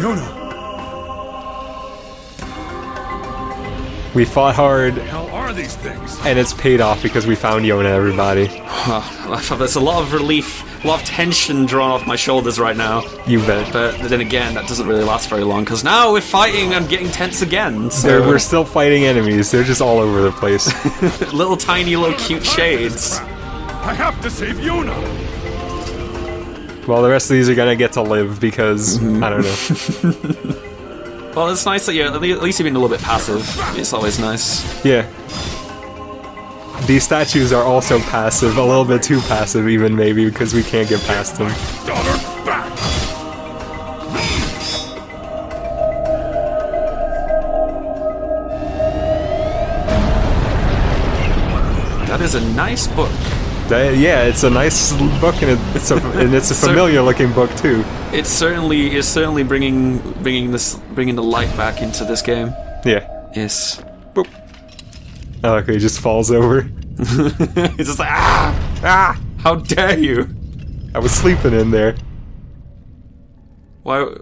Yona! We fought hard, What the hell are these things? and it's paid off because we found Yona, everybody. There's a lot of relief, a lot of tension drawn off my shoulders right now. You bet. But then again, that doesn't really last very long, because now we're fighting and getting tense again. So We're still fighting enemies. They're just all over the place. little tiny, little cute shades. I have to save Yona! Well, the rest of these are gonna get to live because, I don't know. Well, it's nice that at least you're being a little bit passive. It's always nice. Yeah. These statues are also passive, a little bit too passive even, maybe, because we can't get past them. Daughter back! That is a nice book. Yeah, it's a nice book, and it's a familiar-looking book too. It's certainly bringing the light back into this game. Yeah. Yes. Boop. Oh, okay, he just falls over. It's just like ah! How dare you! I was sleeping in there. Why?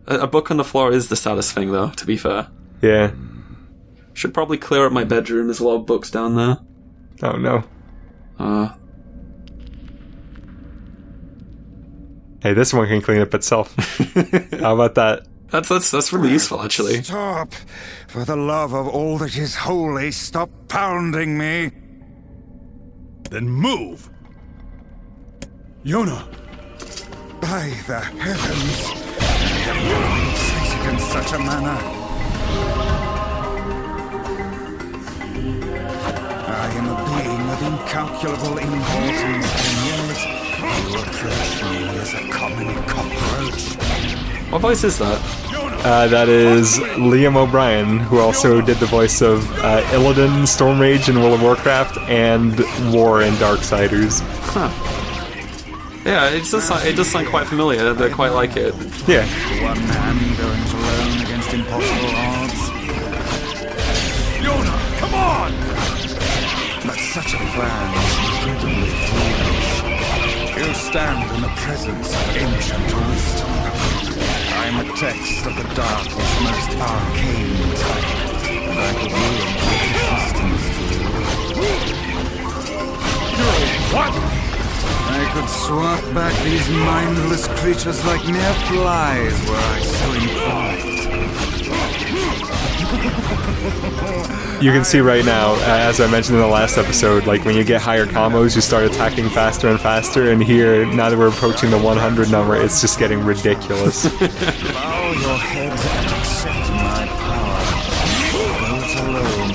A book on the floor is the saddest thing, though. To be fair. Yeah. Should probably clear up my bedroom. There's a lot of books down there. Oh no. Hey, this one can clean up itself. How about that? That's really useful, actually. Stop! For the love of all that is holy, stop pounding me! Then move! Yona! By the heavens! I have never been treated in such a manner. I am a being of incalculable importance, and yet you approach me as a common cockroach. What voice is that? That is Liam O'Brien, who also did the voice of Illidan, Stormrage in World of Warcraft, and War in Darksiders. Huh. Yeah, it does sound quite familiar. I quite like it. Yeah. One man going alone against impossible odds. Yona, come on! But such a plan is incredibly foolish. You stand in the presence of ancient wisdom. I am a text of the darkest, most arcane type, and I could ruin your existence to you. What? I could swat back these mindless creatures like mere flies were I so inclined. You can see right now, as I mentioned in the last episode, like when you get higher combos, you start attacking faster and faster, and here, now that we're approaching the 100 number, it's just getting ridiculous. Bow your heads and accept my power. Though it alone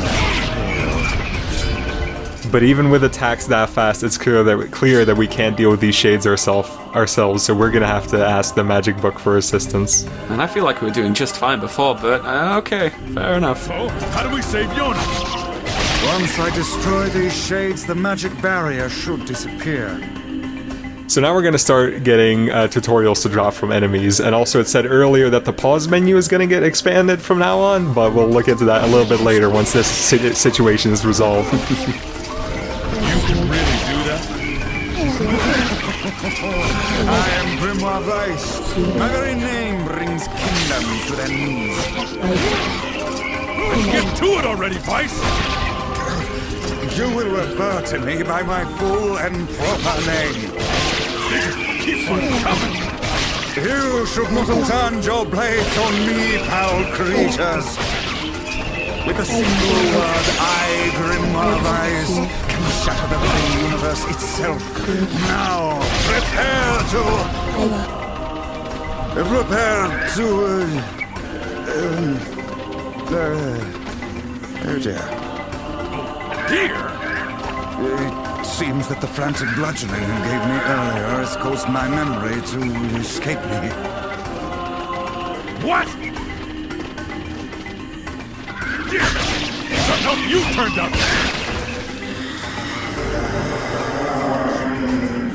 failed. But even with attacks that fast, it's clear that we can't deal with these shades ourselves, so we're gonna have to ask the magic book for assistance. And I feel like we were doing just fine before, but okay, fair enough. So, how do we save Yona? Once I destroy these shades, the magic barrier should disappear. So now we're going to start getting tutorials to drop from enemies, and also it said earlier that the pause menu is going to get expanded from now on, but we'll look into that a little bit later once this situation is resolved. You can really do that? I am Grimoire Weiss. My very name brings kingdoms to their knees. Get to it already, Vice! You will refer to me by my full and proper name. Keep on coming! You should not have turned your blades on me, foul creatures. With a single word, I, Grimoire Weiss, can shatter the very universe itself. Now, prepare to... oh dear. Dear! It seems that the frantic bludgeoning you gave me earlier has caused my memory to escape me. What? Dear! Somehow you turned up!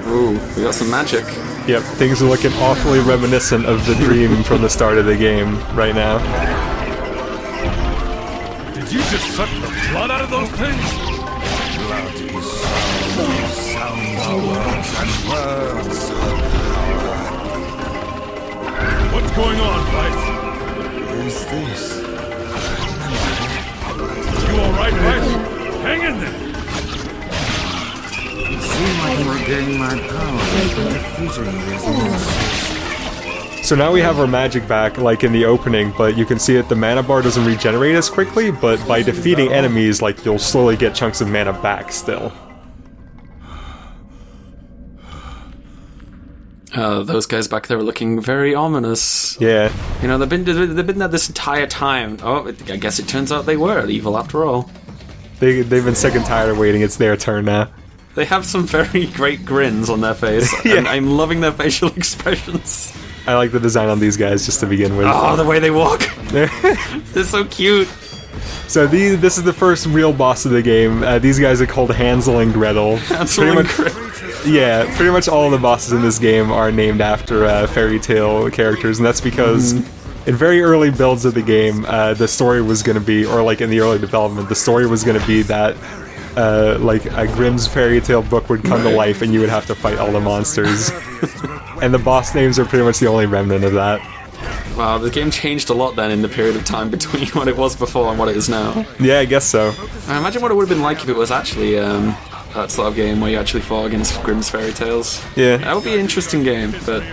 Ooh, we got some magic. Yep, things are looking awfully reminiscent of the dream from the start of the game right now. Did you just suck the blood out of those things? Bloody sounds of words and words of power. What's going on, Vice? What's this? You alright, Rex? Hang in there! It seems like I'm regaining my powers from defeating these monsters. So now we have our magic back, like in the opening, but you can see that the mana bar doesn't regenerate as quickly, but by defeating enemies, like, you'll slowly get chunks of mana back still. Those guys back there are looking very ominous. Yeah. You know, they've been there this entire time. Oh, I guess it turns out they were evil after all. They've been sick and tired of waiting, it's their turn now. They have some very great grins on their face, Yeah. and I'm loving their facial expressions. I like the design on these guys just to begin with. Oh, the way they walk. They're so cute. So this is the first real boss of the game. These guys are called Hansel and Gretel. Hansel Pretty and much- Gretel. Yeah, pretty much all of the bosses in this game are named after fairy tale characters, and that's because in very early builds of the game, the story was going to be, or like in the early development, the story was going to be that like a Grimm's fairy tale book would come to life and you would have to fight all the monsters. And the boss names are pretty much the only remnant of that. Wow, the game changed a lot then in the period of time between what it was before and what it is now. Yeah, I guess so. I imagine what it would have been like if it was actually that sort of game where you actually fought against Grimm's fairy tales. Yeah. That would be an interesting game, but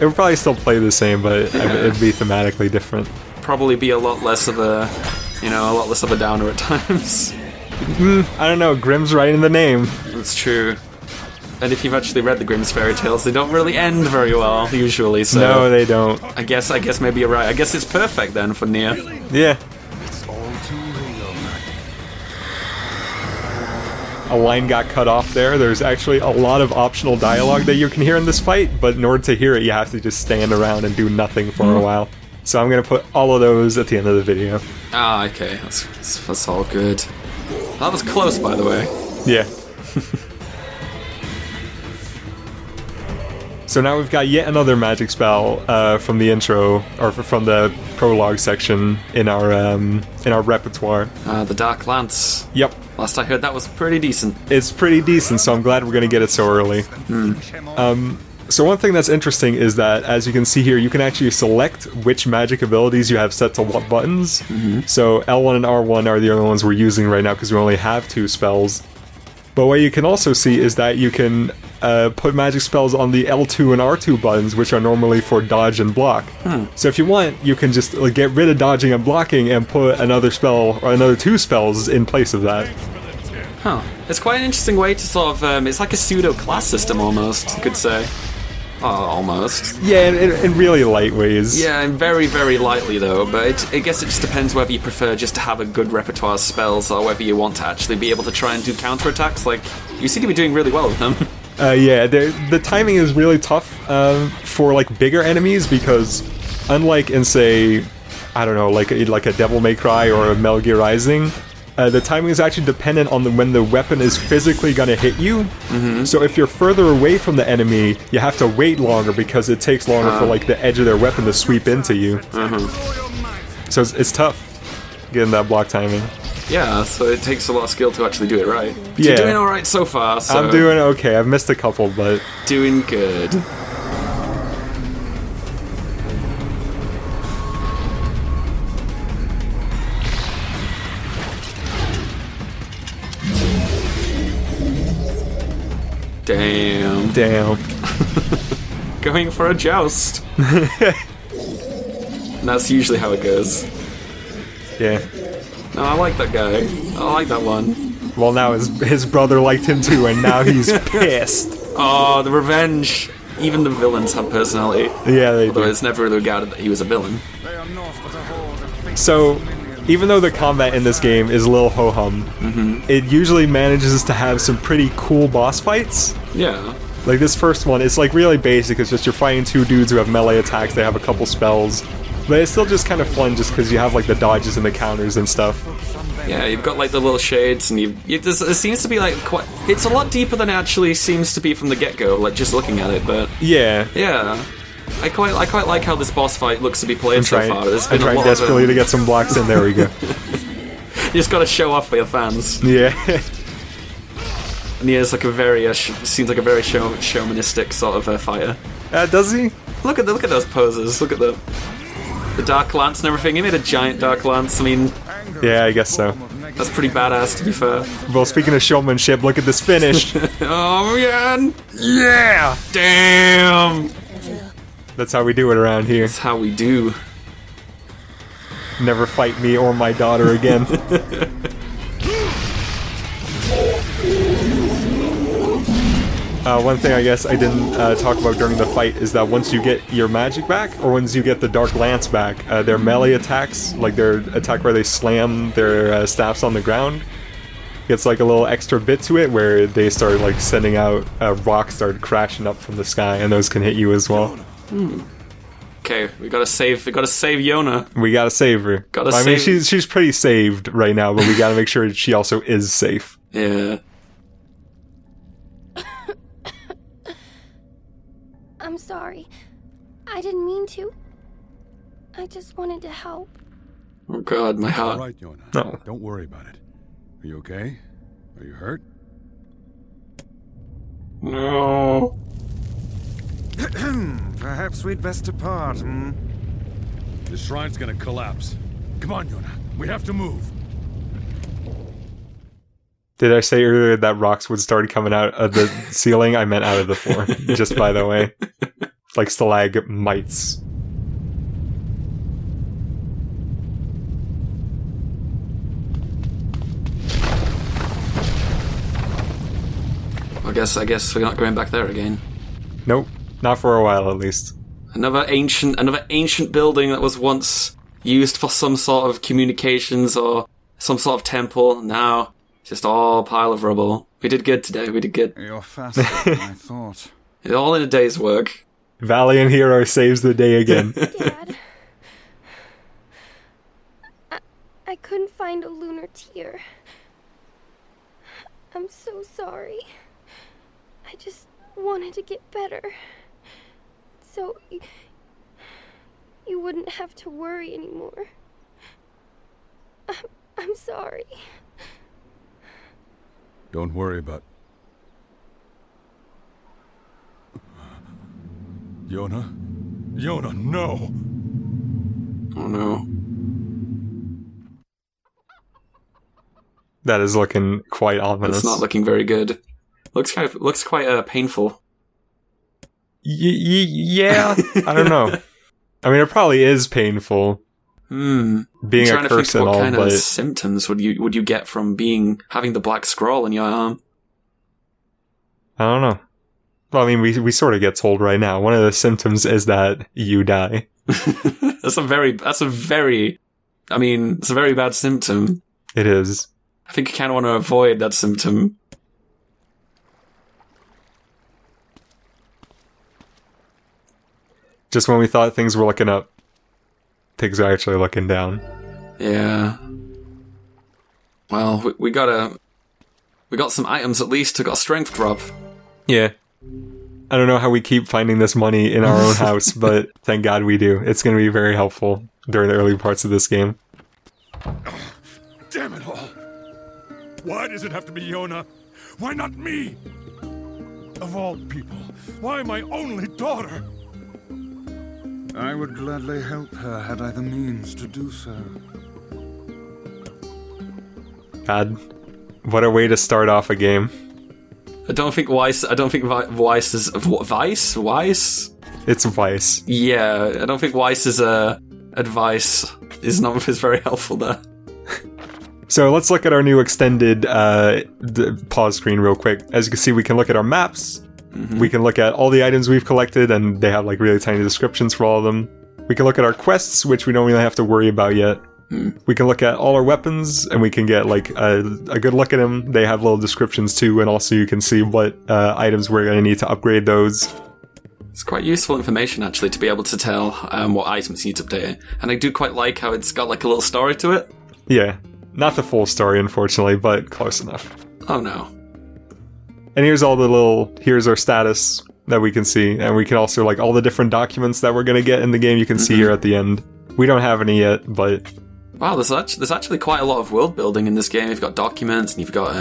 It would probably still play the same, but it'd be thematically different. probably be a lot less of a, a lot less of a downer at times. I don't know, Grimm's right in the name. That's true. And if you've actually read the Grimm's fairy tales, they don't really end very well, usually, so... No, they don't. I guess maybe you're right. I guess it's perfect then for NieR. Yeah. It's all too real, Mac. A line got cut off there. There's actually a lot of optional dialogue that you can hear in this fight, but in order to hear it, you have to just stand around and do nothing for a while. So I'm going to put all of those at the end of the video. Ah, okay. That's all good. That was close, by the way. Yeah. So now we've got yet another magic spell from the intro, or from the prologue section in our repertoire. The Dark Lance. Yep. Last I heard, that was pretty decent. It's pretty decent, so I'm glad we're going to get it so early. So one thing that's interesting is that, as you can see here, you can actually select which magic abilities you have set to what buttons. So L1 and R1 are the only ones we're using right now because we only have 2 spells. But what you can also see is that you can put magic spells on the L2 and R2 buttons, which are normally for dodge and block. So if you want, you can just get rid of dodging and blocking and put another spell, or another 2 spells in place of that. Huh. It's quite an interesting way to sort of, it's like a pseudo-class system almost, you could say. Oh, almost. Yeah, in really light ways. Yeah, and very, very lightly though, but I guess it just depends whether you prefer just to have a good repertoire of spells or whether you want to actually be able to try and do counterattacks. Like, you seem to be doing really well with them. Yeah, the timing is really tough for like bigger enemies because unlike in, say, I don't know, like a Devil May Cry or a Metal Gear Rising, the timing is actually dependent on when the weapon is physically going to hit you. So if you're further away from the enemy, you have to wait longer because it takes longer for like the edge of their weapon to sweep into you. So it's tough getting that block timing. Yeah, so it takes a lot of skill to actually do it right. Yeah. You're doing alright so far, so... I'm doing okay. I've missed a couple, but... Doing good. Damn. Going for a joust. That's usually how it goes. Yeah. No, I like that guy. I like that one. Well, now his brother liked him too, and now he's pissed. Oh, the revenge. Even the villains have personality. Yeah, they Although do. it's never really regarded that he was a villain. They are naught but a horde of faceless So, minions. even though the combat in this game is a little ho-hum, it usually manages to have some pretty cool boss fights. Yeah. Like this first one, it's like really basic. It's just you're fighting 2 dudes who have melee attacks. They have a couple spells. But it's still just kind of fun just because you have like the dodges and the counters and stuff. Yeah, you've got like the little shades, and it seems to be like quite. It's a lot deeper than it actually seems to be from the get-go. Like just looking at it, but Yeah. yeah, I quite like how this boss fight looks to be played so far. There's I'm been a trying lot desperately of to get some blocks in. There we go. You just got to show off for your fans. Yeah. And he is like a very seems like a very showmanistic sort of fighter. Does he? Look at those poses. Look at them. the dark lance and everything. He made a giant dark lance. I mean, Yeah, I guess so. that's pretty badass, to be fair. Well, speaking of showmanship, look at this finish. Oh, man! Yeah! Damn! That's how we do it around here. That's how we do. Never fight me or my daughter again. One thing I guess I didn't talk about during the fight is that once you get your magic back, or once you get the Dark Lance back, their melee attacks, like their attack where they slam their staffs on the ground, gets like a little extra bit to it where they start like sending out rocks start crashing up from the sky, and those can hit you as well. Okay, we gotta save Yona. We gotta save her. I mean, she's pretty saved right now, but we gotta make sure she also is safe. Yeah. I'm sorry. I didn't mean to. I just wanted to help. Oh god, my heart. All right, Yona. No. Don't worry about it. Are you okay? Are you hurt? No. Perhaps we'd best depart, hmm? The shrine's gonna collapse. Come on, Yona. We have to move. Did I say earlier that rocks would start coming out of the ceiling? I meant out of the floor, just by the way. Like stalagmites. I guess we're not going back there again. Nope, not for a while at least. Another ancient building that was once used for some sort of communications or some sort of temple. Now, just all pile of rubble. We did good today, we did good. You're faster than I thought. It's all in a day's work. Valiant hero saves the day again. Dad. I couldn't find a lunar tear. I'm so sorry. I just wanted to get better. So you wouldn't have to worry anymore. I'm sorry. Don't worry about... Yona? Yona, no! Oh no. That is looking quite ominous. It's not looking very good. Looks quite painful. Yeah, I don't know. I mean, it probably is painful. Being I'm trying a to curse think and what all, kind but of symptoms would you get from having the black scroll in your arm? I don't know. Well, I mean, we sort of get told right now. One of the symptoms is that you die. It's a very bad symptom. It is. I think you kind of want to avoid that symptom. Just when we thought things were looking up, things are actually looking down. Yeah. Well, we got some items at least. We got a strength drop. Yeah. I don't know how we keep finding this money in our own house, but thank God we do. It's going to be very helpful during the early parts of this game. Damn it all! Why does it have to be Yona? Why not me? Of all people, why my only daughter? I would gladly help her had I the means to do so. God, what a way to start off a game. I don't think Weiss is... Weiss? Weiss? It's Vice. Yeah, I don't think Weiss's advice is very helpful there. So let's look at our new extended pause screen real quick. As you can see, we can look at our maps. Mm-hmm. We can look at all the items we've collected, and they have like really tiny descriptions for all of them. We can look at our quests, which we don't really have to worry about yet. We can look at all our weapons, and we can get like a good look at them. They have little descriptions too, and also you can see what items we're going to need to upgrade those. It's quite useful information, actually, to be able to tell what items you need to update. And I do quite like how it's got like a little story to it. Yeah, not the full story, unfortunately, but close enough. Oh no. And here's here's our status that we can see, and we can also like all the different documents that we're going to get in the game you can see here at the end. We don't have any yet, but... Wow, there's actually quite a lot of world building in this game. You've got documents, and you've got,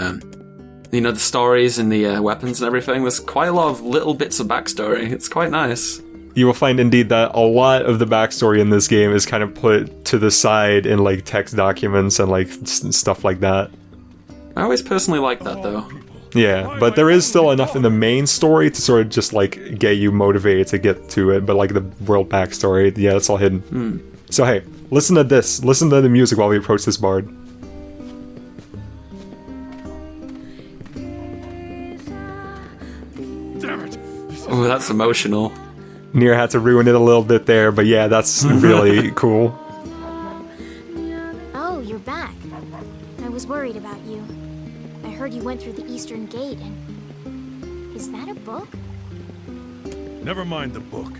the stories and the weapons and everything. There's quite a lot of little bits of backstory. It's quite nice. you will find indeed that a lot of the backstory in this game is kind of put to the side in like text documents and like stuff like that. I always personally like that though. Yeah, but there is still enough in the main story to sort of just like get you motivated to get to it, but like the world backstory, yeah, it's all hidden. So hey, listen to this. Listen to the music while we approach this bard. Damn it! Oh, that's emotional. NieR had to ruin it a little bit there, but yeah, that's really cool. Oh, you're back. I was worried about you. I heard you went through the Eastern Gate and... Is that a book? Never mind the book.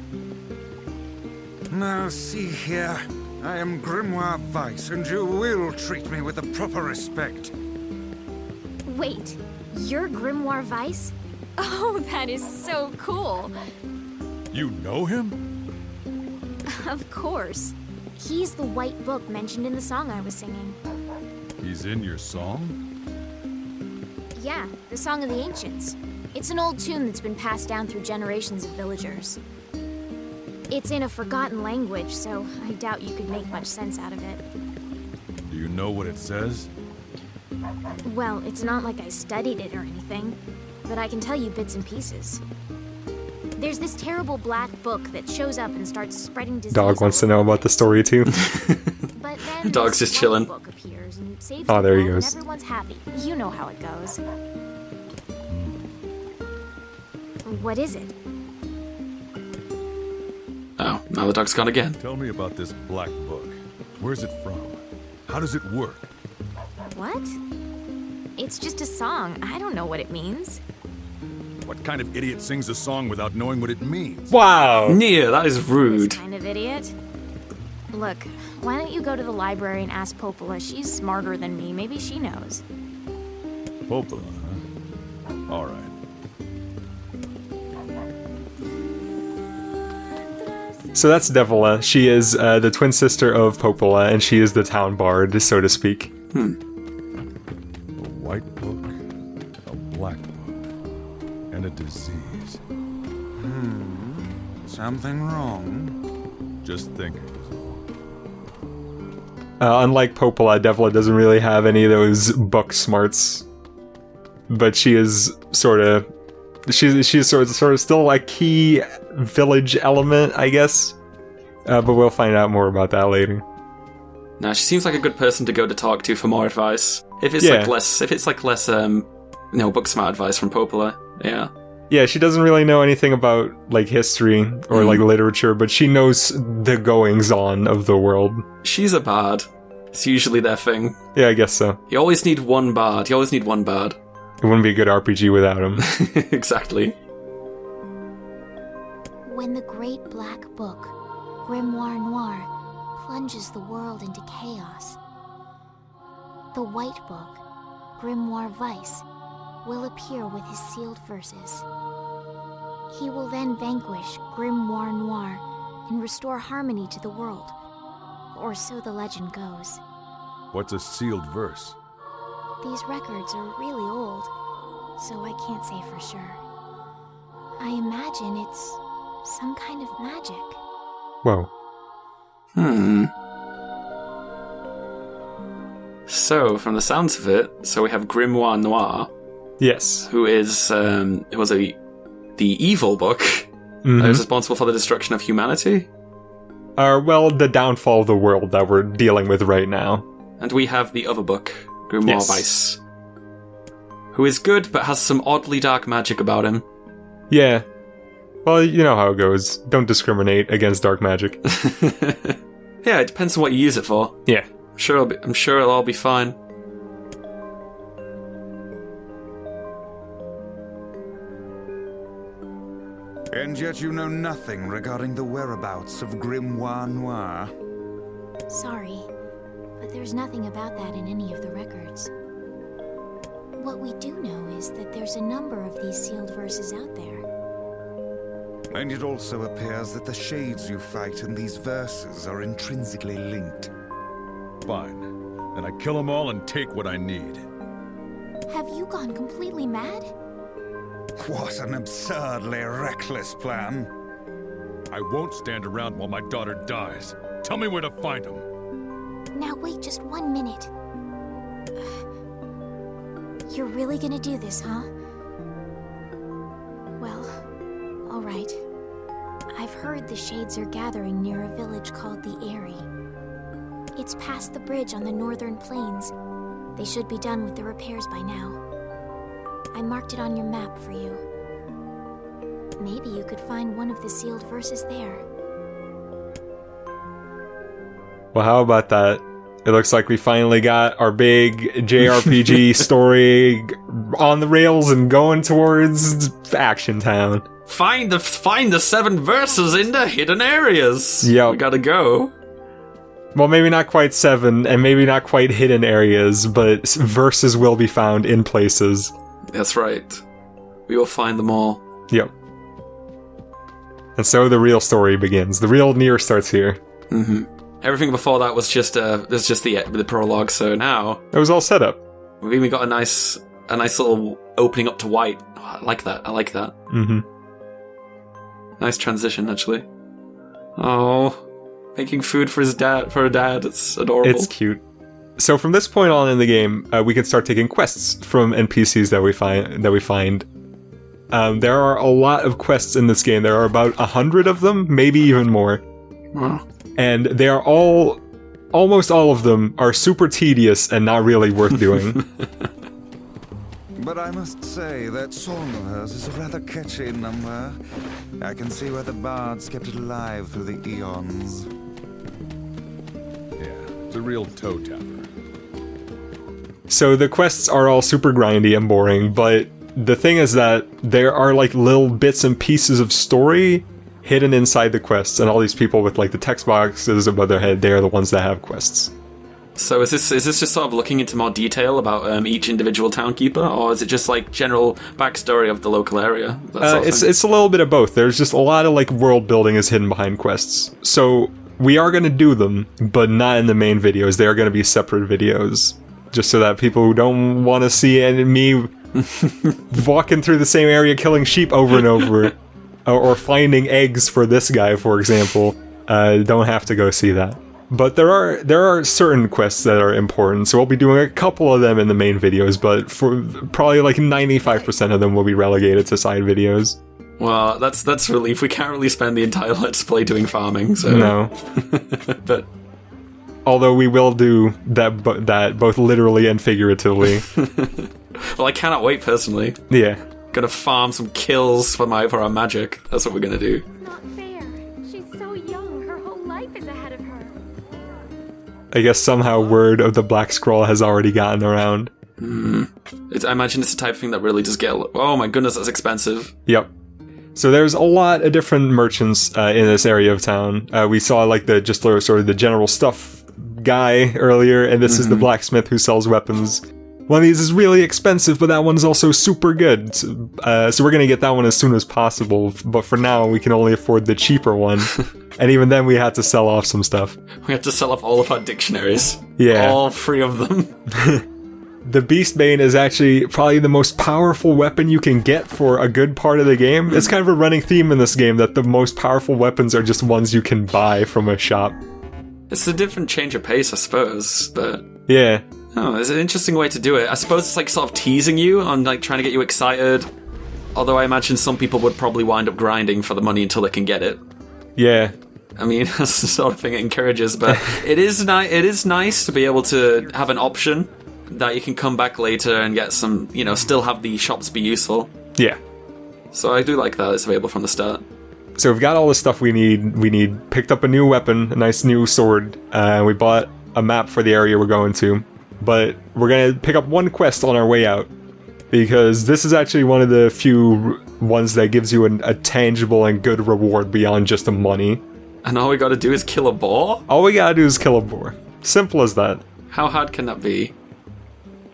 Now, see here. I am Grimoire Weiss, and you will treat me with the proper respect. Wait, you're Grimoire Weiss? Oh, that is so cool. You know him? Of course. He's the white book mentioned in the song I was singing. He's in your song? Yeah, the Song of the Ancients. It's an old tune that's been passed down through generations of villagers. It's in a forgotten language, so I doubt you could make much sense out of it. Do you know what it says? Well, it's not like I studied it or anything, but I can tell you bits and pieces. There's this terrible black book that shows up and starts spreading disease. Dog wants to know about the story too. But then Dog's this just chilling. white book appears and saves Oh, the there he world, goes. and everyone's happy. You know how it goes. What is it? Oh, now the dog's gone again. Tell me about this black book. Where's it from? How does it work? What? It's just a song. I don't know what it means. What kind of idiot sings a song without knowing what it means? Wow! NieR, that is rude. This kind of idiot. Look, why don't you go to the library and ask Popola? She's smarter than me. Maybe she knows. Popola, huh? All right. So that's Devila. She is the twin sister of Popola, and she is the town bard, so to speak. A white book, a black book, and a disease. Something wrong? Just thinking is all. Unlike Popola, Devila doesn't really have any of those book smarts, but she is sort of she's sort of still a key village element, I guess. But we'll find out more about that later. Now she seems like a good person to go to talk to for more advice. If it's Yeah. less book smart advice from Popola. Yeah. Yeah, she doesn't really know anything about like history or like literature, but she knows the goings on of the world. She's a bard. It's usually their thing. Yeah, I guess so. You always need one bard. You always need one bard. It wouldn't be a good RPG without him. Exactly. When the great black book, Grimoire Noir, plunges the world into chaos, the white book, Grimoire Weiss, will appear with his sealed verses. He will then vanquish Grimoire Noir and restore harmony to the world. Or so the legend goes. What's a sealed verse? These records are really old, so I can't say for sure. I imagine it's some kind of magic. Whoa. So, from the sounds of it, we have Grimoire Noir, Yes. who was the evil book that was responsible for the destruction of humanity. Well, the downfall of the world that we're dealing with right now. And we have the other book, Grimoire Yes. Weiss, who is good but has some oddly dark magic about him. Yeah. Well, you know how it goes. Don't discriminate against dark magic. Yeah, it depends on what you use it for. Yeah. I'm sure it'll all be fine. And yet you know nothing regarding the whereabouts of Grimoire Noir. Sorry, but there's nothing about that in any of the records. What we do know is that there's a number of these sealed verses out there. And it also appears that the shades you fight in these verses are intrinsically linked. Fine. Then I kill them all and take what I need. Have you gone completely mad? What an absurdly reckless plan. I won't stand around while my daughter dies. Tell me where to find him. Now wait just 1 minute. You're really gonna do this, huh? Well, alright. I've heard the Shades are gathering near a village called the Eyrie. It's past the bridge on the northern plains. They should be done with the repairs by now. I marked it on your map for you. Maybe you could find one of the sealed verses there. Well, how about that? It looks like we finally got our big JRPG story on the rails and going towards Action Town. Find the 7 verses in the hidden areas. Yep. We gotta go. Well, maybe not quite 7, and maybe not quite hidden areas, but verses will be found in places. That's right. We will find them all. Yep. And so the real story begins. The real NieR starts here. Mm-hmm. Everything before that was just the prologue. So now It was all set up. we've even got a nice little opening up to white. Oh, I like that. Mm-hmm. Nice transition, actually. Oh, making food for her dad. It's adorable. It's cute. So from this point on in the game, we can start taking quests from NPCs that we find. There are a lot of quests in this game. There are about 100 of them, maybe even more. Wow. And they are almost all of them are super tedious and not really worth doing. But I must say, that song of hers is a rather catchy number. I can see why the bards kept it alive through the eons. Yeah, it's a real toe tapper. So the quests are all super grindy and boring, but the thing is that there are like little bits and pieces of story hidden inside the quests, and all these people with like the text boxes above their head, they are the ones that have quests. So is this just sort of looking into more detail about each individual townkeeper, or is it just like general backstory of the local area? That sort of thing? It's a little bit of both. There's just a lot of like world building is hidden behind quests. So we are going to do them, but not in the main videos. They are going to be separate videos, just so that people who don't want to see me walking through the same area killing sheep over and over, or finding eggs for this guy, for example, don't have to go see that. But there are certain quests that are important, so we'll be doing a couple of them in the main videos, but for probably like 95% of them will be relegated to side videos. Well, that's relief. We can't really spend the entire Let's Play doing farming, so... No. But... Although we will do that both literally and figuratively. Well, I cannot wait, personally. Yeah. Gonna farm some kills for our magic. That's what we're gonna do. It's not fair. She's so young. Her whole life is ahead of her. I guess somehow word of the Black Scroll has already gotten around. I imagine it's the type of thing that really does get... Oh my goodness, that's expensive. Yep. So there's a lot of different merchants in this area of town. We saw like the general stuff guy earlier, and this is the blacksmith who sells weapons. One of these is really expensive, but that one's also super good. So we're gonna get that one as soon as possible. But for now, we can only afford the cheaper one. And even then, we had to sell off some stuff. We had to sell off all of our dictionaries. Yeah. All 3 of them. The Beastbane is actually probably the most powerful weapon you can get for a good part of the game. It's kind of a running theme in this game that the most powerful weapons are just ones you can buy from a shop. It's a different change of pace, I suppose, but... Yeah. Oh, it's an interesting way to do it. I suppose it's like sort of teasing you on like trying to get you excited. Although I imagine some people would probably wind up grinding for the money until they can get it. Yeah. I mean, that's the sort of thing it encourages, but it is nice to be able to have an option that you can come back later and get some, still have the shops be useful. Yeah. So I do like that it's available from the start. So we've got all the stuff we need. Picked up a new weapon, a nice new sword. We bought a map for the area we're going to. But we're going to pick up one quest on our way out. Because this is actually one of the few ones that gives you a tangible and good reward beyond just the money. And all we gotta do is kill a boar? All we gotta do is kill a boar. Simple as that. How hard can that be?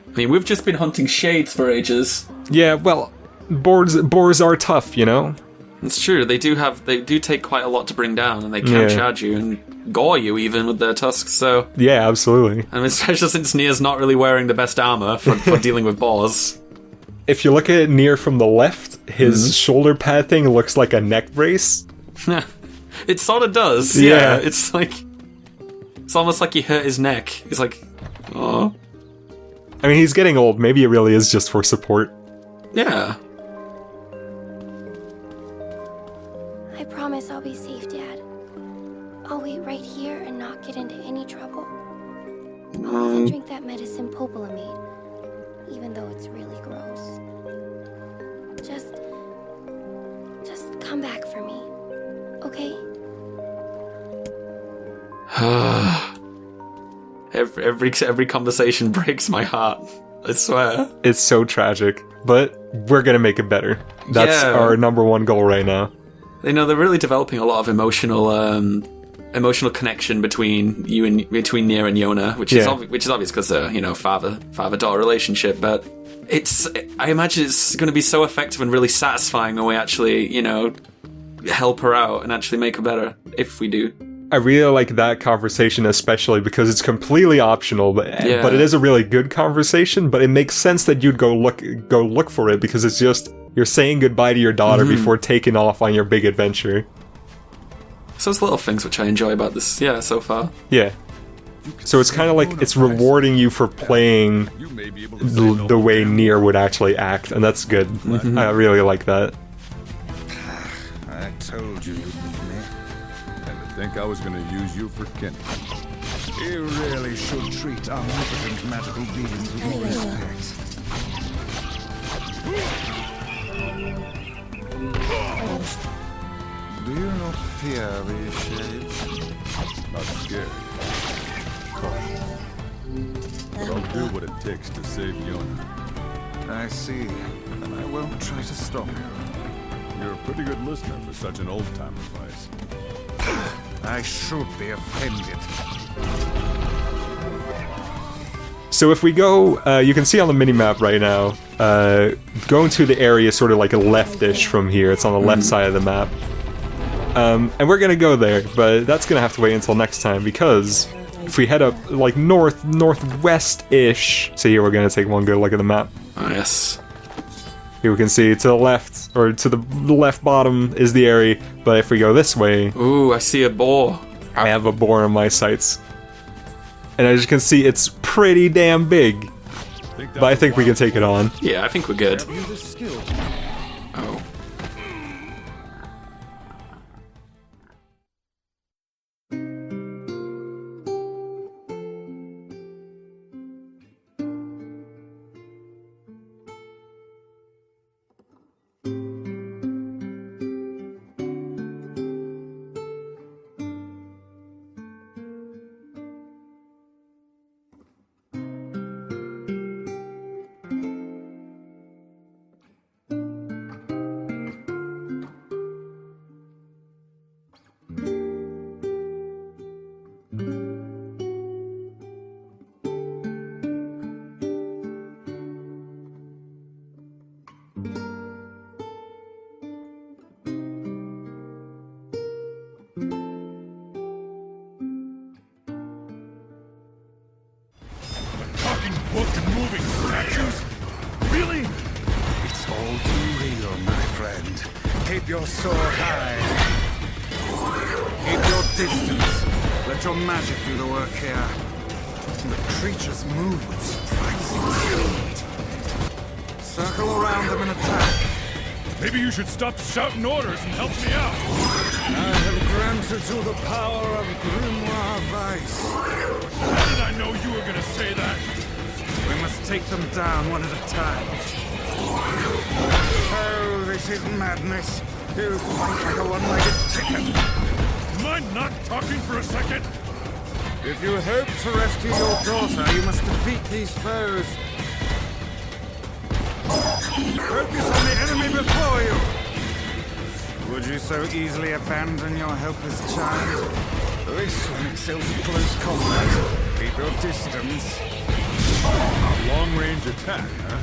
I mean, we've just been hunting shades for ages. Yeah, well, boars are tough, you know? It's true, they do take quite a lot to bring down, and they can charge you and gore you even with their tusks, so... Yeah, absolutely. I mean, especially since NieR's not really wearing the best armor for dealing with boars. If you look at NieR from the left, his shoulder pad thing looks like a neck brace. It sort of does. Yeah. It's like it's almost like he hurt his neck. He's like, oh. I mean, he's getting old. Maybe it really is just for support. Yeah. I promise I'll be safe, Dad. I'll wait right here and not get into any trouble. I'll even drink that medicine Popola made, even though it's really gross. Just come back for me, okay? every conversation breaks my heart. I swear. It's so tragic, but we're gonna make it better. That's our number one goal right now. You know, they're really developing a lot of emotional connection between NieR and Yona, which is obvious because father-daughter relationship. But I imagine it's going to be so effective and really satisfying when we actually help her out and actually make her better if we do. I really like that conversation, especially because it's completely optional, but it is a really good conversation. But it makes sense that you'd go look for it because it's just you're saying goodbye to your daughter before taking off on your big adventure. So it's little things which I enjoy about this, so far. Yeah. So it's kind of like it's rewarding you for playing the way NieR would actually act, and that's good. I really like that. I told you you'd need me. And to think I was going to use you for kin. You really should treat omnipotent magical beings with more respect. Do you not fear these shades? Not scared. Cautious. But I'll do what it takes to save Yona. I see, and I won't try to stop you. You're a pretty good listener for such an old-time advice. I should be offended. So if we go, you can see on the minimap right now, going to the area sort of like a leftish from here. It's on the left side of the map. And we're gonna go there, but that's gonna have to wait until next time, because if we head up like northwest-ish, so here we're gonna take one good look at the map. Oh, yes. Here we can see to the left, or to the left bottom is the area, but if we go this way... Ooh, I see a boar. I have a boar in my sights. And as you can see, it's pretty damn big. But I think we can take it on. Yeah, I think we're good. Oh. Book and moving statues? Really? It's all too real, my friend. Keep your sword high. Keep your distance. Let your magic do the work here. The creatures move with surprising speed. Circle around them and attack. Maybe you should stop shouting orders and help me out. I have granted you the power of Grimoire Vice. How did I know you were gonna say that? We must take them down one at a time. Oh, this is madness. You fight like a one-legged chicken. Mind not talking for a second? If you hope to rescue your daughter, you must defeat these foes. Focus on the enemy before you. Would you so easily abandon your helpless child? This one excels in close combat. Keep your distance. A long-range attack, huh?